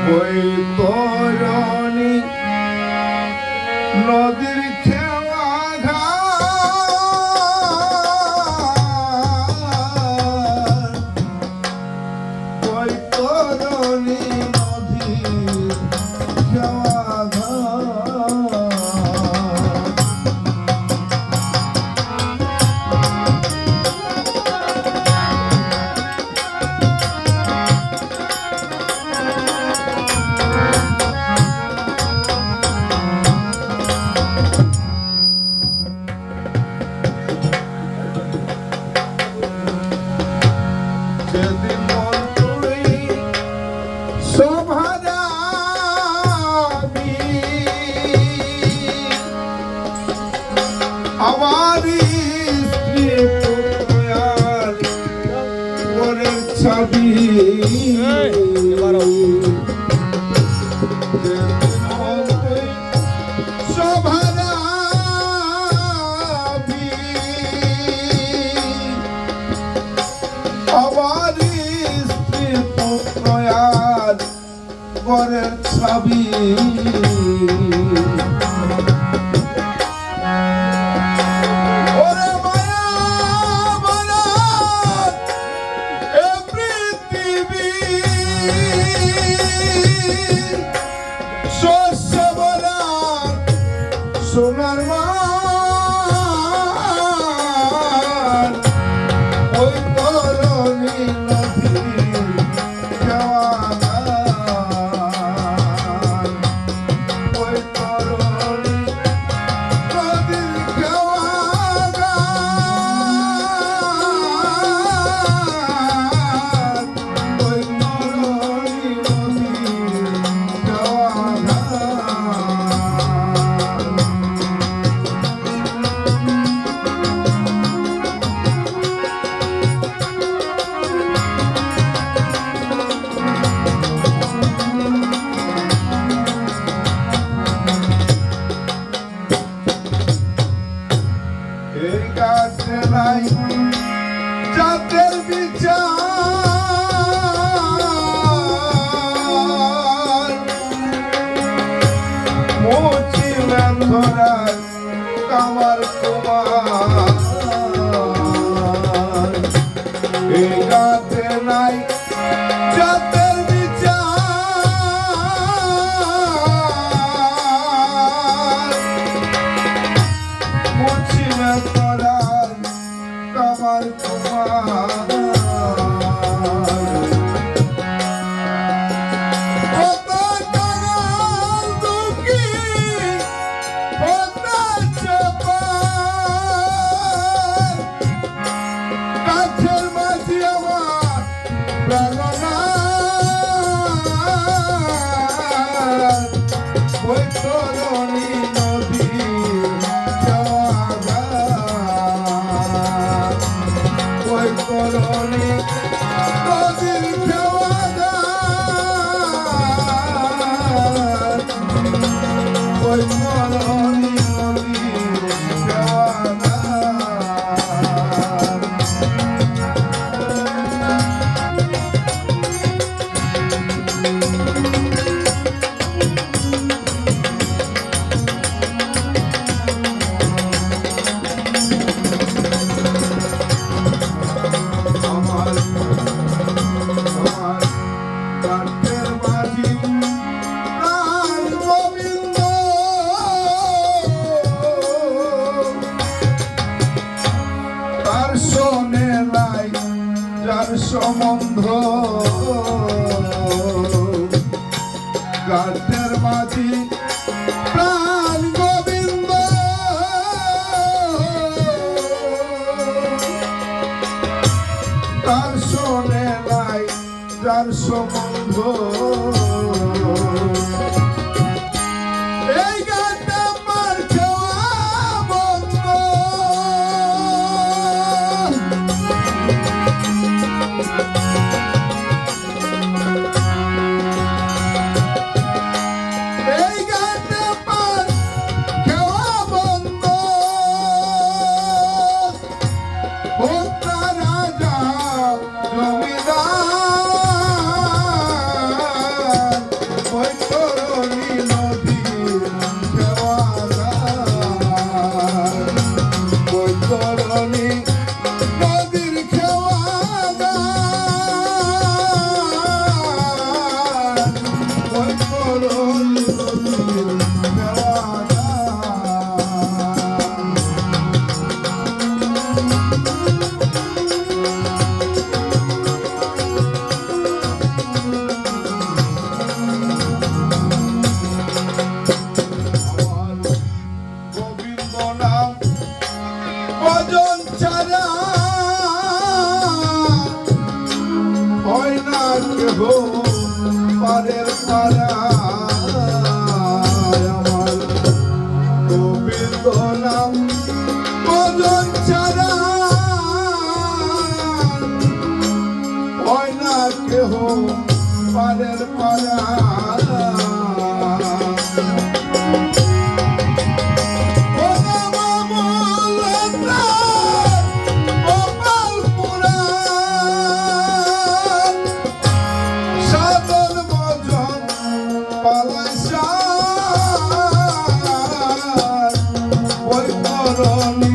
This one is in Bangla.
বৈতরণী নদীর খেওয়া ঘাট, বৈতরণী নদীর খেওয়া আমারি স্ত্রী পুত্র পরের ছবি আমারি স্ত্রী পুত্র পরের ছবি সোনার মান ওই তরণী নদীর খেওয়া ঘাট, ওই তরণী নদীর খেওয়া ঘাট, ওই তরণী নদীর খেওয়া ঘাট। এই গাছে নাই জাতের বিচার, মুছিলে ধরার কামার কুমার। এই গাছে নাই জাতের বিচার, মুছিলে ধরার কামার কুমার। কত কাঙাল দুঃখী, কত চেপার, কাছের মাঝি আমার প্রাণনাথ, বৈতরণী নদীর খেওয়া ঘাট, বৈতরণী নদীর খেওয়া ঘাট, বৈতরণী নদীর খেওয়া ঘাট। কাঠের মাঝি প্রাণ গোবিন্দ, তার শোনে নাই যার সম্বন্ধ। কাঠের মাঝি প্রাণ গোবিন্দ, তার শোনে নাই যার সম্বন্ধ। এই গানটা আমার খেওয়া বন্ধ, এই গানটা আমার খেওয়া বন্ধ। রাজা জমিদার পারের পাড়ায় আমার গোবিন্দ নাম ভজন ছাড়া হয় না কেহ পারের পাড়ায়। পালাইসার বৈতরণী